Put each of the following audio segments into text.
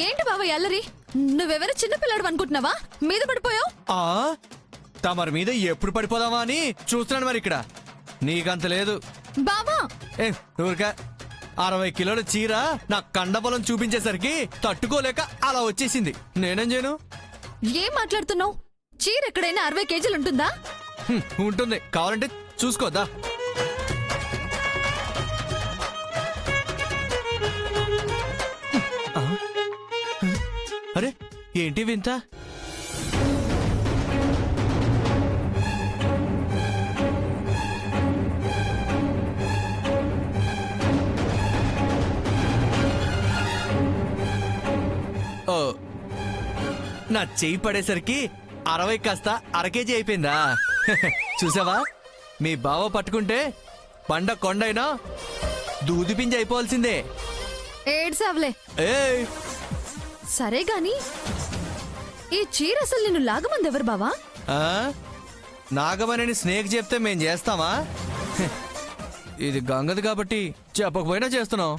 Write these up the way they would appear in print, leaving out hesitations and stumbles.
ఏంటి బావా అల్లరి? నువ్వెవరో చిన్నపిల్లాడు అనుకుంటున్నావా? మీద పడిపోయావు. తమరి మీద ఎప్పుడు పడిపోదామా అని చూస్తున్నాను. మరి ఇక్కడ నీకంత లేదు బావా. ఊరికా 60 కిలోల చీర నా కండబలం చూపించేసరికి తట్టుకోలేక అలా వచ్చేసింది. నేనేం చేయను? ఏం మాట్లాడుతున్నావు? చీర ఎక్కడైనా 60 కేజీలు ఉంటుందా? ఉంటుంది, కావాలంటే చూసుకోద్దా. అరే ఏంటి వింత? నా చెయ్యి పడేసరికి 60 కాస్త 1/2 కేజీ అయిపోయిందా? చూసావా, మీ బావ పట్టుకుంటే పండ కొండైనా దూదిపింజి అయిపోవాల్సిందే. ఏడ్సావులే. ఏయ్ సరే గాని ఈ చీర అసలు నిన్ను లాగమంది ఎవరు బావా? నాగమని స్నేక్ చెప్తే మేం చేస్తామా? ఇది గంగది కాబట్టి చెప్పకపోయినా చేస్తున్నాం.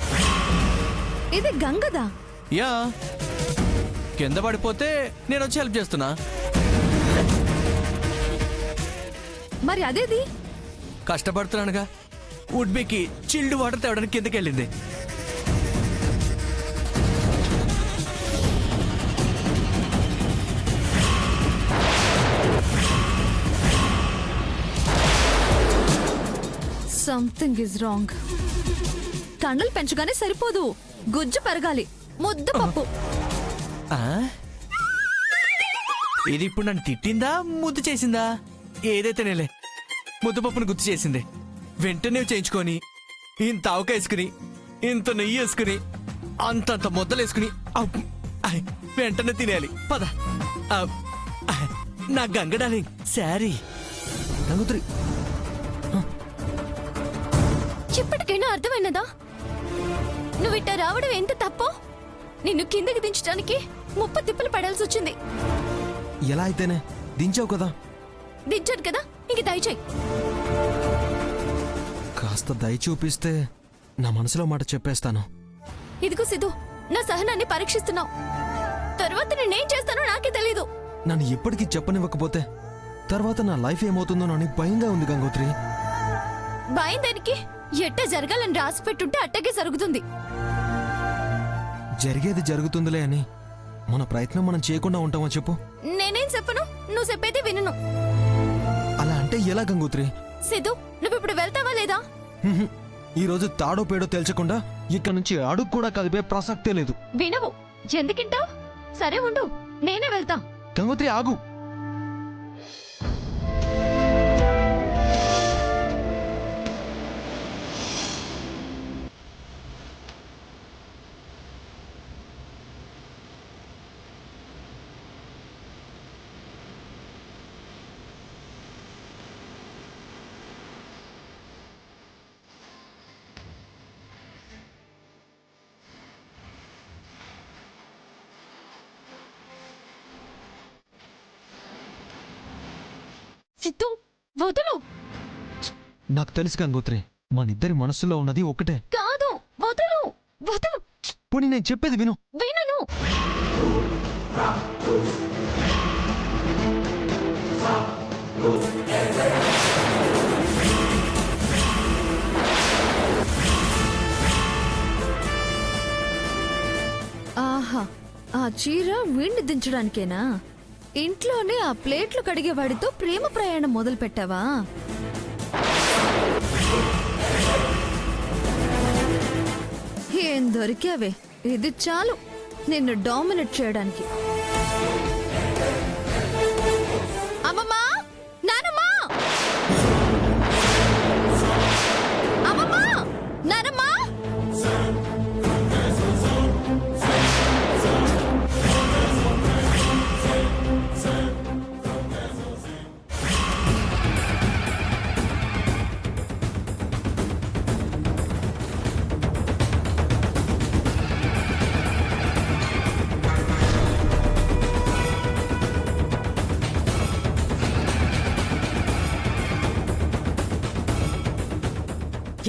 ఇది గంగదా? యా, కింద పడిపోతే నేను వచ్చి హెల్ప్ చేస్తున్నా. మరి అదేది? కష్టపడుతున్నానుగా. ఉడ్బీకి చిల్డ్ వాటర్ తేవడానికి కిందకి వెళ్ళింది. Something is wrong. కండలు పెంచగానే సరిపోదు, గుజ్జు పెరగాలి. ముద్దు పప్పు. ఇది ఇప్పుడు నన్ను తిట్టిందా ముద్దు చేసిందా? ఏదైతే నేలే, ముద్దపప్పును గుర్తు చేసింది. వెంటనే చేయించుకొని ఇంత ఆవకాయ వేసుకుని, ఇంత నెయ్యి వేసుకుని, అంతంత ముద్దలు వేసుకుని వెంటనే తినేయాలి. పద. నా గంగడాలి శారీ గంగోత్రి. ఇప్పటికైనా అర్థమైనదా? నువ్వు ఇట్ట రావడం ఎంత తప్పో? నిన్ను కిందకి దించడానికి 30 తిప్పలు పడాల్సి వచ్చింది. ఎలా అయితేనే దించావు కదా. దించాను కదా, ఇంక దయచేయి. కాస్త దయ చూపిస్తే నా మనసులో మాట చెప్పేస్తాను. ఇదిగో సిద్ధు, నా సహనాన్ని పరీక్షిస్తున్నావు. తర్వాత నేనేం చేస్తానో నాకే తెలీదు. నన్ను ఎప్పటికీ చెప్పనివ్వకపోతే తర్వాత నా లైఫ్ ఏమవుతుందోనని భయంగా ఉంది గంగోత్రి. భయం దానికి? ఎట్ట జరగాలని రాసి పెట్టుంటే అట్టగే జరుగుతుంది. జరిగేది జరుగుతుందిలే అని మన ప్రయత్నం మనం చేయకుండా ఉంటామో చెప్పు. నేనేం చెప్పను, నువ్వు చెప్పేది వినను. అలా అంటే ఎలా గంగోత్రి? సిద్ధు, నువ్విప్పుడు వెళ్తావా లేదా? ఈ రోజు తాడో పేడో తేల్చకుండా ఇక్కడ నుంచి అడుగు కూడా కదిపే ప్రసక్తే లేదు. వినవు ఎందుకింటావు? సరే ఉండు, నేనే వెళ్తా. గంగోత్రి ఆగు. సిద్ధు, వదులు. నాకు తెలుసు గంగోత్రి, మనిద్దరి మనసులో ఉన్నది ఒకటే. కాదు, వదులు వదులు. పోనీ నేను చెప్పేది విను. వినను. ఆహా, ఆ చీర వీణ్ణి దించడానికేనా? ఇంట్లోనే ఆ ప్లేట్లు కడిగేవాడితో ప్రేమ ప్రయాణం మొదలు పెట్టావా? ఏం దొరికావే, ఇది చాలు నిన్ను డామినేట్ చేయడానికి. అమ్మమ్మా, నానమ్మా, అమ్మమ్మా, నానమ్మా.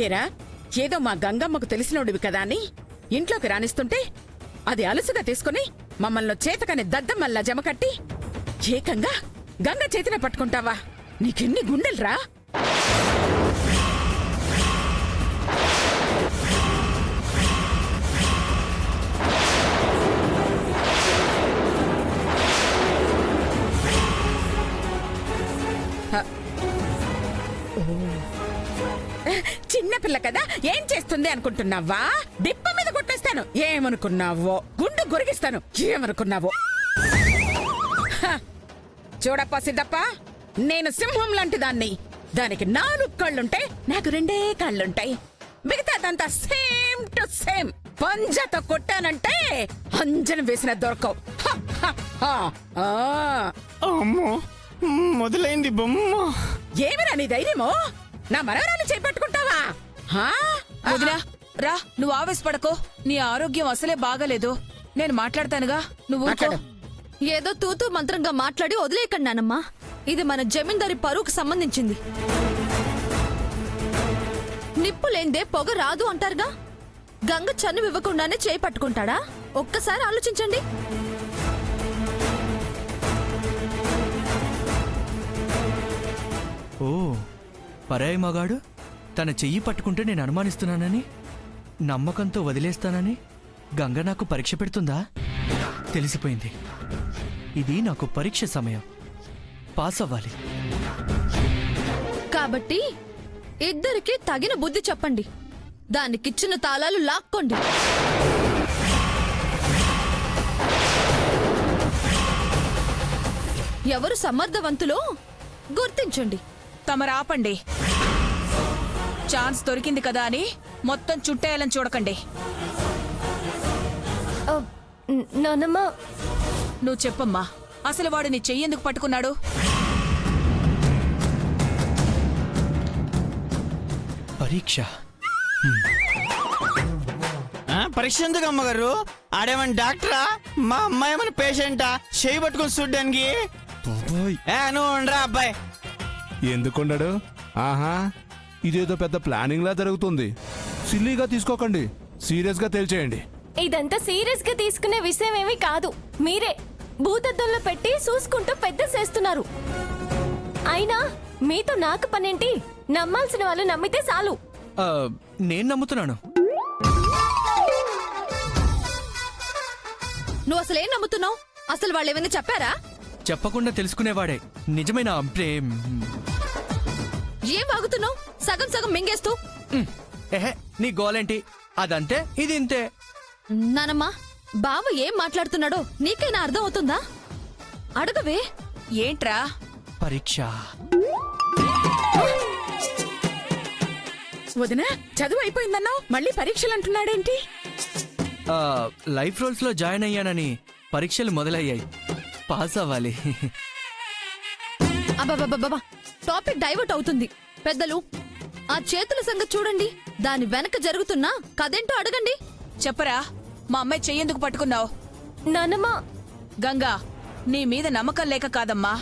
ఏరా, ఏదో మా గంగమ్మకు తెలిసినోడివి కదా అని ఇంట్లోకి రానిస్తుంటే అది అలుసుగా తీసుకుని మమ్మల్ని చేతకని దద్దమల్లా జమకట్టి ఏకంగా గంగ చేతిన పట్టుకుంటావా? నీకెన్ని గుండెలరా? చిన్నపిల్ల కదా, ఏం చేస్తుంది అనుకుంటున్నావా? డిప్ప మీద కొట్టేస్తాను ఏమనుకున్నావో, గుండు గొరిగిస్తాను ఏమనుకున్నావో. హ! చూడప్ప సిద్ధప్ప, నేను సింహం లాంటి దాన్ని. దానికి 4 కళ్ళుంటాయి, నాకు 2 కాళ్ళుంటాయి. మిగతాదంతా సేమ్ టు సేమ్. పంజాతో కొట్టానంటే అంజనం వేసిన దొరకవు. హ! హ! హ! ఆ! అమ్మో మొదలైంది బొమ్మ. ఏమిరా నీ ధైర్యమో? నా మనవరాలు చేపట్టుకుంటావా? వదినా రా, నువ్వు ఆవేశపడకో. నీ ఆరోగ్యం అసలే బాగలేదు. నేను మాట్లాడతానుగా, నువ్వు ఊరుకో. మాట్లాడు. ఏదో తూతూ మంత్రంగా మాట్లాడి వదిలేయకండి నానమ్మా. ఇది మన జమీందారి పరువుకు సంబంధించింది. నిప్పు లేందే పొగ రాదు అంటారుగా. గంగ చన్ను ఇవ్వకుండానే చేయి పట్టుకుంటాడా? ఒక్కసారి ఆలోచించండి. ఓ, పరాయి మగాడు తన చెయ్యి పట్టుకుంటే నేను అనుమానిస్తున్నానని, నమ్మకంతో వదిలేస్తానని గంగ నాకు పరీక్ష పెడుతుందా? తెలిసిపోయింది. ఇది నాకు పరీక్ష సమయం. పాస్ అవ్వాలి. కాబట్టి ఇద్దరికి తగిన బుద్ధి చెప్పండి. దానికిచ్చిన తాళాలు లాక్కోండి. ఎవరు సమర్థవంతులో గుర్తించండి. తమరాపండి. ఛాన్స్ దొరికింది కదా అని మొత్తం చుట్టేయాలని చూడకండి. నానమ్మ, నువ్వు చెప్పమ్మా, అసలు వాడు నీ చెయ్యెందుకు పట్టుకున్నాడు? పరీక్ష. పరీక్ష ఎందుకు అమ్మగారు? ఆడేమని డాక్టరా? మా అమ్మాయి ఏమని పేషెంటా? చేయి పట్టుకొని చూడ్డానికి? నువ్వు ఉండరా అబ్బాయి. ఎందుకున్నాడు? ఆహా, ఇదేదో పెద్ద ప్లానింగ్ లా జరుగుతుంది. సిల్లీగా తీసుకోకండి, సీరియస్ గా తేల్చేయండి. ఇదంతా సీరియస్ గా తీసుకునే విషయం ఏమీ కాదు. మీరే భూతద్దంలో పెట్టి చూసుకుంటూ పెద్ద చేస్తున్నారు. అయినా మీతో నాకు పనేంటి? నమ్మాల్సిన వాళ్ళు నమ్మితే చాలు. నేను నమ్ముతున్నాను. నువ్వు అసలు ఏం నమ్ముతున్నావు? అసలు వాళ్ళు ఏమైనా చెప్పారా? చెప్పకుండా తెలుసుకునేవాడే నిజమైన ప్రేమ్. ఏం వాగుతున్నావు? సగం సగం మింగేస్తూ. ఎహే, నీ గోలేంటి? అదంతే, ఇది ఇంతే. నానమ్మా, బావ ఏం మాట్లాడుతున్నాడో నీకైనా అర్థం అవుతుందా? అడగవే. ఏంట్రా? పరీక్ష. వదినా, చదువు అయిపోయిందన్నావు, మళ్ళీ పరీక్షలు అంటున్నాడేంటి? లైఫ్ రోల్స్ లో జాయిన్ అయ్యానని పరీక్షలు మొదలయ్యాయి. పాస్ అవ్వాలి. అబ్బబ్బబ్బబ్బా, టాపిక్ డైవర్ట్ అవుతుంది. పెద్దలు, ఆ చేతుల సంగతి చూడండి. దాని వెనక జరుగుతున్న కదేంటో అడగండి. చెప్పరా, మా అమ్మాయి చెయ్యెందుకు పట్టుకున్నావు? నానమ్మా, గంగా, నీ మీద నమ్మకం లేక కాదమ్మా.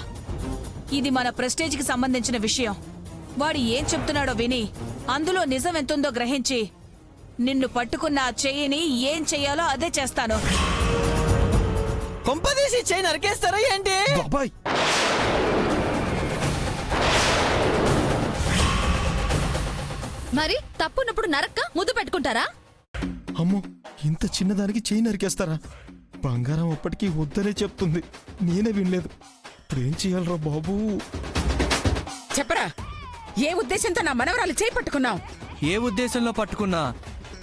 ఇది మన ప్రెస్టేజ్కి సంబంధించిన విషయం. వాడు ఏం చెప్తున్నాడో విని అందులో నిజం ఎంతుందో గ్రహించి నిన్ను పట్టుకున్న ఆ చెయ్యిని ఏం చెయ్యాలో అదే చేస్తాను. కొంపదీసి చేయి నరికేస్తారా ఏంటి? బాబాయ్, మరి తప్పున్నప్పుడు నరక్క ముద్దు పెట్టుకుంటారా? అమ్మో, ఇంత చిన్నదానికి చేయి నరికేస్తారా? బంగారం అప్పటికీ వద్దనే చెప్తుంది, నేనే వినలేదు. ఇప్పుడేం చేయాలరా బాబు? చెప్పరా, ఏ ఉద్దేశంతో నా మనవరాలు చేపట్టుకున్నావు? ఏ ఉద్దేశంలో పట్టుకున్నా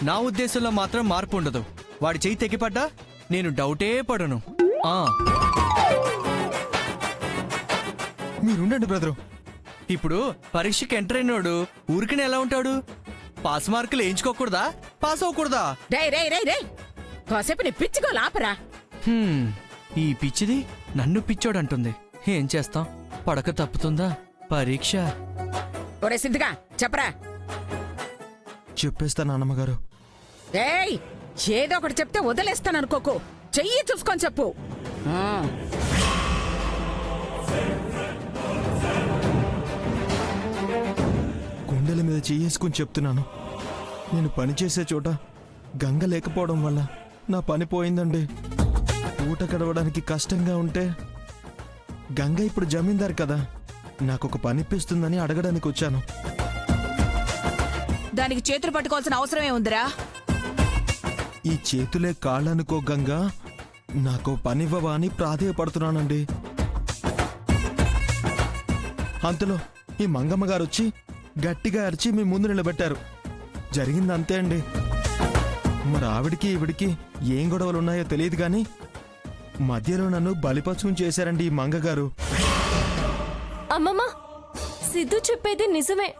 నా ఉద్దేశంలో మాత్రం మార్పు ఉండదు. వాడి చెయ్యి తెగిపడ్డా నేను డౌటే పడను. మీరుండండి బ్రదరు. ఇప్పుడు పరీక్షకి ఎంటర్ అయినోడు ఊరికనే ఎలా ఉంటాడు? పాస్ మార్కులు వేయించుకోకూడదా? పాస్ అవ్వకూడదా? రే రే రే రే, కాసేపు నీ పిచ్చిగో లాపరా. ఈ పిచ్చిది నన్ను పిచ్చోడంటుంది. ఏం చేస్తాం, పడక తప్పుతుందా? పరీక్ష. ఒరే సిద్ధిగా చెప్పరా. చెప్పేస్తా నాన్నమ్మగారు. ఏయ్, ఏదో ఒకటి చెప్తే వదిలేస్తాననుకోకు. చెయ్యి చూసుకొని చెప్పు. గుండెల మీద చేసుకుని చెప్తున్నాను. నేను పనిచేసే చోట గంగ లేకపోవడం వల్ల నా పని పోయిందండి. ఊట గడవడానికి కష్టంగా ఉంటే గంగ ఇప్పుడు జమీందార్ కదా, నాకొక పని ఇప్పిస్తుందని అడగడానికి వచ్చాను. దానికి చేతులు పట్టుకోవాల్సిన అవసరమే ఉందిరా. ఈ చేతులే కాళ్ళనుకో గంగా, నాకు పనివ్వవా అని ప్రాధేయపడుతున్నానండి. అంతలో ఈ మంగమ్మ గారు వచ్చి గట్టిగా అరిచి మీ ముందు నిలబెట్టారు. జరిగింది అంతే అండి. మరి ఆవిడికి ఈవిడికి ఏం గొడవలున్నాయో తెలియదు కానీ మధ్యలో నన్ను బలిపశువుని చేశారండి ఈ మంగగారు. అమ్మమ్మ, సిద్ధు చెప్పేది నిజమే.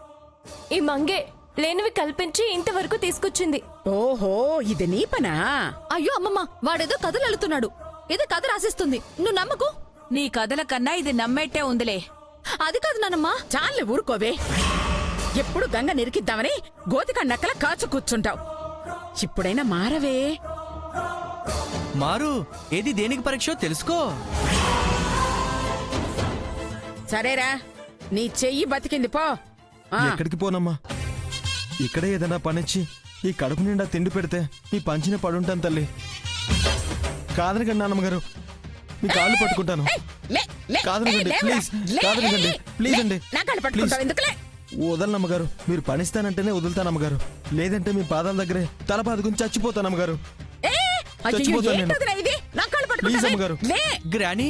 ఈ మంగే లేనివి కల్పించి ఇంతవరకు తీసుకొచ్చింది. ఓహో, ఇది నీ పనా? అయ్యో అమ్మమ్మ, వాడేదో కథలు అల్లుతున్నాడు. ఏదో కథ రాసిస్తుంది, నువ్వు నమ్మకు. నీ కథల కన్నా ఇది నమ్మేట్టే ఉందిలే. అది కాదు నానమ్మా. చాలే ఊరుకోవే. ఎప్పుడు గంగ నిరికిద్దామని గోతిక నక్కల కాచు కూర్చుంటావు. ఇప్పుడైనా మారవే. మారు, ఏది దేనికి పరీక్ష తెలుసుకో. సరేరా, నీ చెయ్యి బతికింది పో. ఆ, ఎక్కడికి పోనమ్మా, ఇక్కడే ఏదైనా పనిచ్చి ఈ కడుపు నిండా తిండి పెడితే మీ పంచిన పడుంటాను తల్లి. కాదనకండి నాన్నమ్మగారు, మీ కాళ్ళు పట్టుకుంటాను. ఏయ్, లే, లే, కాదనకండి, ఏయ్, లేవురా. ప్లీజ్, లే, కాదనకండి, ఏయ్, ప్లీజ్ లే. అండి, నా కాళ్ళు ప్లీజ్. పట్టుకుంటావు ఎందుకులే? వదలనమ్మగారు, మీరు పనిస్తానంటేనే వదులుతానమ్మగారు, లేదంటే మీ పాదాల దగ్గరే తల బాదుకుని చచ్చిపోతానమ్మగారు. ఏయ్, అయ్యయ్యో, చచ్చిపోతాను నేను. ఏంటదిరా ఇది? నా కాళ్ళు ప్లీజ్ పట్టుకుంటావే? అమ్మగారు. లే. Granny,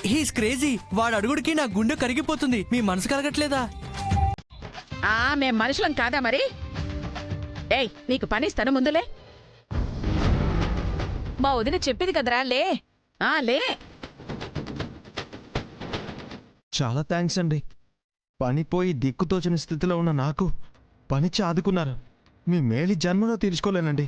he's crazy. వాడు అడుగుడికి నా గుండె కరిగిపోతుంది. మీ మనసు కలగట్లేదా? మేం మనుషులం కాదా మరి? ఏయ్, నీకు పని ఇస్తాను ముందులే. మా వదిన చెప్పింది కదరా, లే. లే. చాలా థ్యాంక్స్ అండి. పనిపోయి దిక్కుతోచని స్థితిలో ఉన్న నాకు పనిచ్చి ఆదుకున్నారు. మీ మేలి జన్మలో తీర్చుకోలేనండి.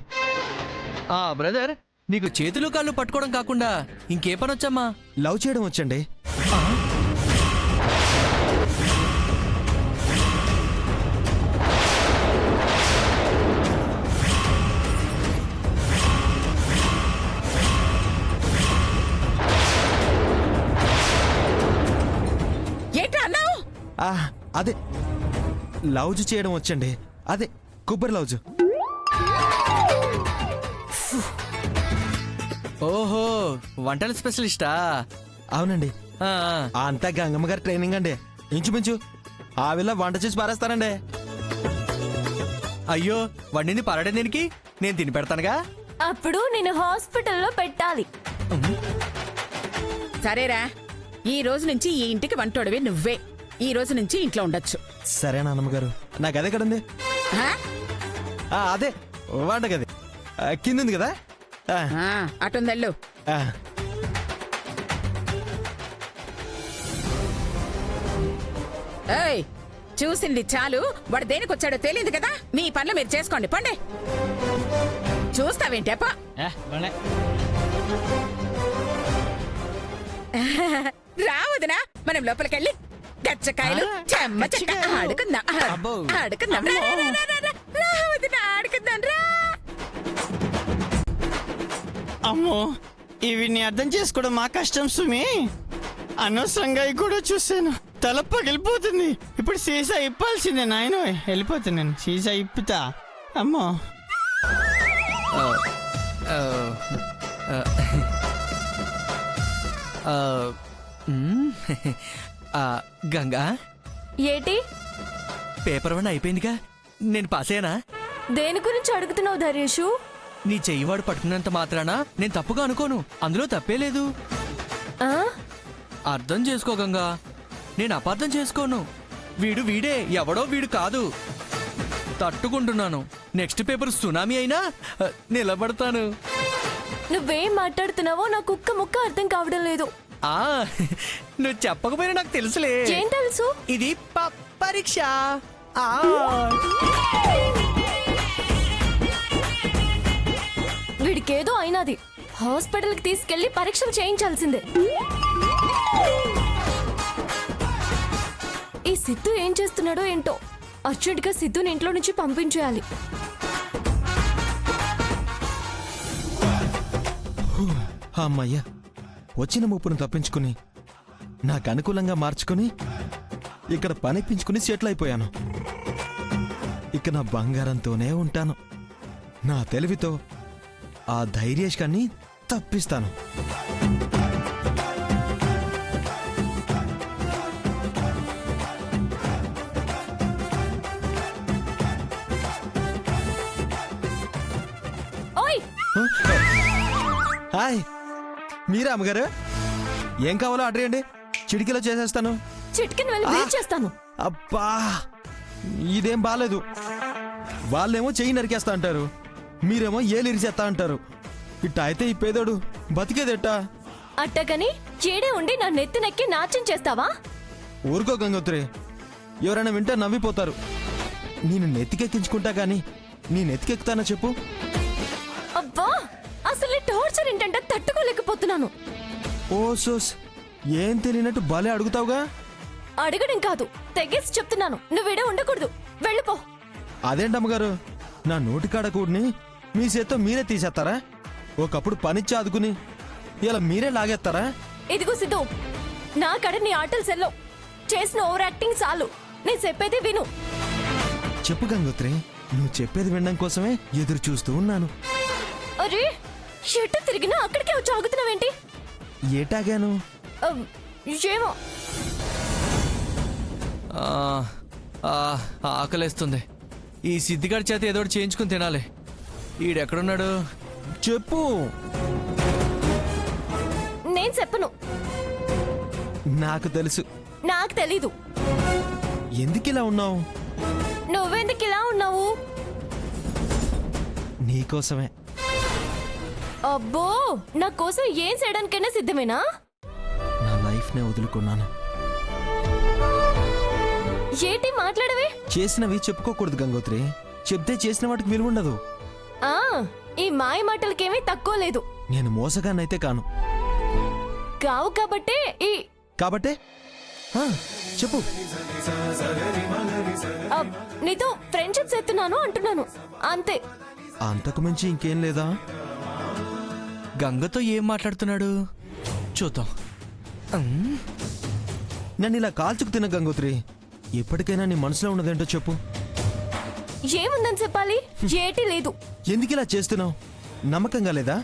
బ్రదర్, నీకు చేతులు కాళ్ళు పట్టుకోవడం కాకుండా ఇంకే పని వచ్చమ్మా? లవ్ చేయడం వచ్చండి. ఏంటా అన్నావు? అదే లవ్జ్ చేయడం వచ్చండి. అదే కొబ్బరి లవ్జ్. ఓహో, వంటల స్పెషలిస్టా? అవునండి, ఆ, అంతా గంగమ్మ గారి ట్రైనింగ్ అండి. ఇంచుమించు ఆవిలా వంట చేసి పారేస్తానండి. అయ్యో, వండింది పరడే దేనికి? నేను తిని పెడతానుగా. అప్పుడు నేను హాస్పిటల్లో పెట్టాలి. సరేరా, ఈ రోజు నుంచి ఈ ఇంటికి వంటోడివి నువ్వే. ఈ రోజు నుంచి ఇంట్లో ఉండొచ్చు. సరే నాన్నమ్మగారు, నాకు అదే కదండి. ఆ? అదే వంటగది కింద ఉంది కదా. అటుందెళ్ళు. ఆ. ఏయ్, చూసింది చాలు. వాడు దేనికి వచ్చాడో తెలియదు కదా. మీ పనులు మీరు చేసుకోండి, పండే. చూస్తావేంటేపా? రావదునా, మనం లోపలికెళ్ళి గచ్చకాయలు చెమ్మ చెక్క ఆడుకుందాం. ఆడుకుందాం. రా, రా, రా, రా, రా. రావదునా, ఆడుకుందాం రా. అమ్మో, ఇవి నీ అర్థం చేసుకోవడం మా కష్టం సుమి. అనవసరంగా ఇవి కూడా చూసాను, తల పగిలిపోతుంది. ఇప్పుడు సీసా ఇప్పాల్సిందే నాయన. వెళ్ళిపోతున్నాను, సీసా ఇప్పుతా. అమ్మో, ఆ, ఆ, ఆ, ఆ, గంగా, ఏటి? పేపర్ వన్ అయిపోయిందిగా, నేను పాస్ అయ్యానా? దేని గురించి అడుగుతున్నావు ధరేషు? నీ చెయ్యివాడు పట్టుకున్నంత మాత్రాన నేను తప్పుగా అనుకోను. అందులో తప్పే లేదు. ఆ? అర్థం చేసుకో గంగా, నేను అపార్థం చేసుకోను. వీడు వీడే, ఎవడో వీడు కాదు. తట్టుకుంటున్నాను. నెక్స్ట్ పేపర్ సునామీ అయినా నిలబడతాను. నువ్వేం మాట్లాడుతున్నావో నాకు ఒక్క ముక్క అర్థం కావడం లేదు. నువ్వు చెప్పకపోయినా నాకు తెలుసులే. ఏం తెలుసు? ఇది పరీక్ష. వీడికేదో అయినది. హాస్పిటల్కి తీసుకెళ్లి పరీక్షలు చేయించాల్సిందే. ఈ సిద్ధు ఏం చేస్తున్నాడో ఏంటో. అర్జెంట్గా సిద్ధుని ఇంట్లో నుంచి పంపించేయాలి. అమ్మయ్యా, వచ్చిన ముప్పును తప్పించుకుని నాకు అనుకూలంగా మార్చుకుని ఇక్కడ పనిపించుకుని సెటిల్ అయిపోయాను. ఇక నా బంగారంతోనే ఉంటాను. నా తెలివితో ఆ ధైర్యేష్ కన్ని తప్పిస్తాను. ఓయ్ హాయ్, మీరా అమ్మగారు? ఏం కావాలో ఆర్డర్ చేయండి, చిటికీలో చేసేస్తాను. చిట్కిని వెళ్ళి వేట్ చేస్తాను. అబ్బా, ఇదేం బాలేదు. వాళ్ళేమో చెయ్యి నరికేస్తా అంటారు, మీరేమో ఏలు ఇరిచేస్తా అంటారు. ఇట్టా అయితే ఈ పేదోడు బతికేదెట్టా? అట్టగని ఏడే ఉండి నా నెత్తినెక్కి నాట్యం చేస్తావా? ఊరుకో గంగోత్రి, ఎవరైనా వింటే నవ్విపోతారు. నేను నెత్తికెక్కించుకుంటా గాని నీ నెత్తికెక్కుతానా చెప్పు? అబ్బా, అసలు ఈ టార్చర్ ఏంటంటే తట్టుకోలేకపోతున్నాను. ఓ సోస్, ఏం తెలియనట్టు భలే అడుగుతావుగా. అడగడం కాదు, తెగేసి చెప్తున్నాను. నువ్వేడే ఉండకూడదు, వెళ్ళిపో. అదేంటమ్మగారు, నా నోటికాడ కూడిని మీ చేత్తో మీరే తీసేస్తారా? ఒకప్పుడు పనిచ్చి ఆదుకుని ఇలా మీరే లాగేస్తారా? ఇదిగో సిద్ధు, నా కడ నీ ఆటలు సెల్లో చేసిన ఓవర్ యాక్టింగ్ చాలు. నేను చెప్పేది విను. చెప్పు గంగోత్రి, నువ్వు చెప్పేది వినడం కోసమే ఎదురు చూస్తూ ఉన్నాను. అరే, ఎటు తిరిగినా అక్కడికే వచ్చి ఆగుతున్నావేంటి? ఏటాగాను? అమ్, ఏమో. ఆకలేస్తుంది. ఈ సిద్ధిగాడి చేత ఏదో ఒకటి చేయించుకుని తినాలి. ఈడెక్కడున్నాడు? చెప్పు. నేను చెప్పను. నాకు తెలుసు. నాకు తెలీదు. ఎందుకు ఇలా ఉన్నావు? నువ్వెందుకు ఇలా ఉన్నావు? నీకోసమే. అబ్బో, నా కోసం ఏం చేయడానికైనా సిద్ధమేనా? నా లైఫ్ నే వదులుకున్నాను. ఏంటి మాట్లాడవే? చేసినవి చెప్పుకోకూడదు గంగోత్రి, చెప్తే చేసిన వాటికి విలువ ఉండదు. ఆ, ఈ మాయ మాటలకేమీ తక్కువ లేదు. నేను మోసగానైతే కాను. కావు కాబట్టే ఈ కాబట్టే చెప్పు. నీతో ఫ్రెండ్షిప్ చేస్తున్నాను అంటున్నాను, అంతే. అంతకు మించి ఇంకేం లేదా? గంగతో ఏం మాట్లాడుతున్నాడు చూద్దాం. నన్ను ఇలా కాల్చుకు తిన గంగోత్రి, ఎప్పటికైనా నీ మనసులో ఉన్నదేంటో చెప్పు. ఏముందని చెప్పాలి? ఏటి లేదు. ఎందుకు ఇలా చేస్తున్నావు? నమ్మకంగా లేదా?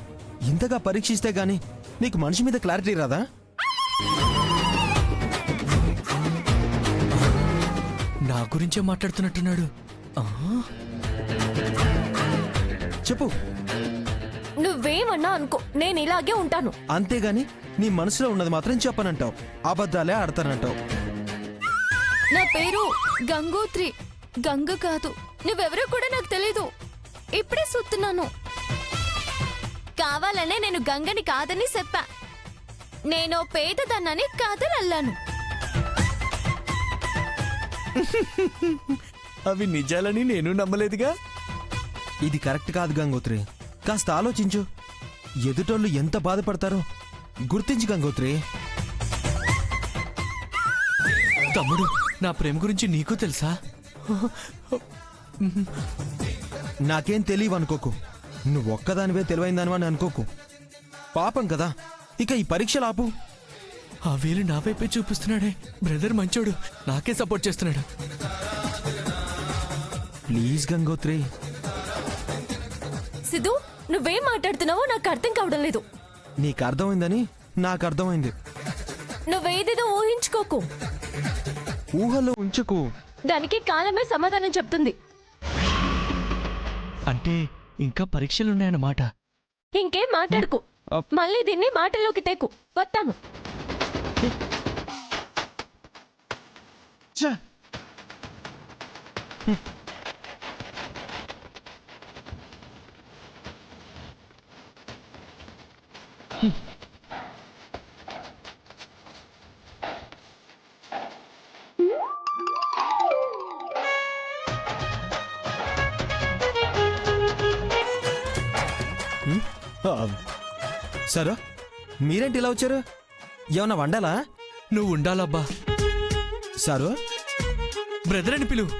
ఇంతగా పరీక్షిస్తే గాని నీకు మనిషి మీద క్లారిటీ రాదా? నా గురించే మాట్లాడుతున్నట్టున్నాడు. చెప్పు. నువ్వేమన్నా అనుకో, నేను ఇలాగే ఉంటాను. అంతేగాని నీ మనసులో ఉన్నది మాత్రం చెప్పనంటావు, అబద్ధాలే ఆడతానంటావు. నా పేరు గంగోత్రి, గంగ కాదు. నువ్వెవరో కూడా నాకు తెలీదు, ఇప్పుడే చూస్తున్నాను. కావాలనే నేను గంగని కాదని చెప్పా. నేను పేదదన్నని కాదనల్లాను. అవి నిజాలని నేను నమ్మలేదుగా. ఇది కరెక్ట్ కాదు గంగోత్రి, కాస్త ఆలోచించు. ఎదుటోళ్ళు ఎంత బాధపడతారో గుర్తించు గంగోత్రి. తమ్ముడు, నా ప్రేమ గురించి నీకు తెలుసా? నాకేం తెలియవు అనుకోకు, నువ్వు ఒక్కదానివే తెలివైందానివా అని అనుకోకు. పాపం కదా, ఇక ఈ పరీక్షలు ఆపు. ఆ వేలు నా వైపే చూపిస్తున్నాడే. బ్రదర్ మంచోడు, నాకే సపోర్ట్ చేస్తున్నాడు. ప్లీజ్ గంగోత్రి. సిద్ధు, నువ్వేం మాట్లాడుతున్నావో నాకు అర్థం కావడం లేదు. నీకు అర్థమైందని నాకు అర్థమైంది. నువ్వేదేదో ఊహించుకోకు. ఊహల్లో ఉంచుకు. దానికి కాలమే సమాధానం చెప్తుంది. అంటే ఇంకా పరీక్షలున్నాయన్నమాట. ఇంకేం మాట్లాడుకు, మళ్ళీ దీన్ని మాటలోకి తేకు. వస్తాను. సరే, మీరేంటి ఇలా వచ్చారు? ఏమన్నా వండాలా? నువ్వు ఉండాలబ్బా. సారు, బ్రదర్ అని పిలువు.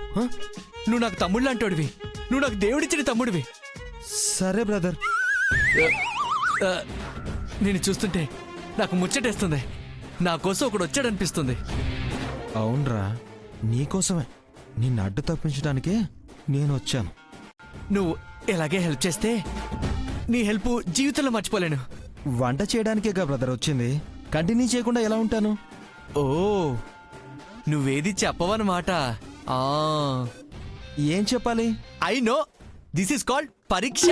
నువ్వు నాకు తమ్ముళ్ళు అంటోడివి. నువ్వు నాకు దేవుడిచ్చిన తమ్ముడివి. సరే బ్రదర్. నేను చూస్తుంటే నాకు ముచ్చటేస్తుంది. నా కోసం ఒకడు వచ్చాడనిపిస్తుంది. అవునరా, నీకోసమే, నిన్ను అడ్డు తప్పించడానికే నేను వచ్చాను. నువ్వు ఎలాగే హెల్ప్ చేస్తే నీ హెల్ప్ జీవితంలో మర్చిపోలేను. వంట చేయడానికేగా బ్రదర్ వచ్చింది, కంటిన్యూ చేయకుండా ఎలా ఉంటాను? ఓ నువ్వేది చెప్పవన్నమాట. ఏం చెప్పాలి? I know, this is called పరీక్ష.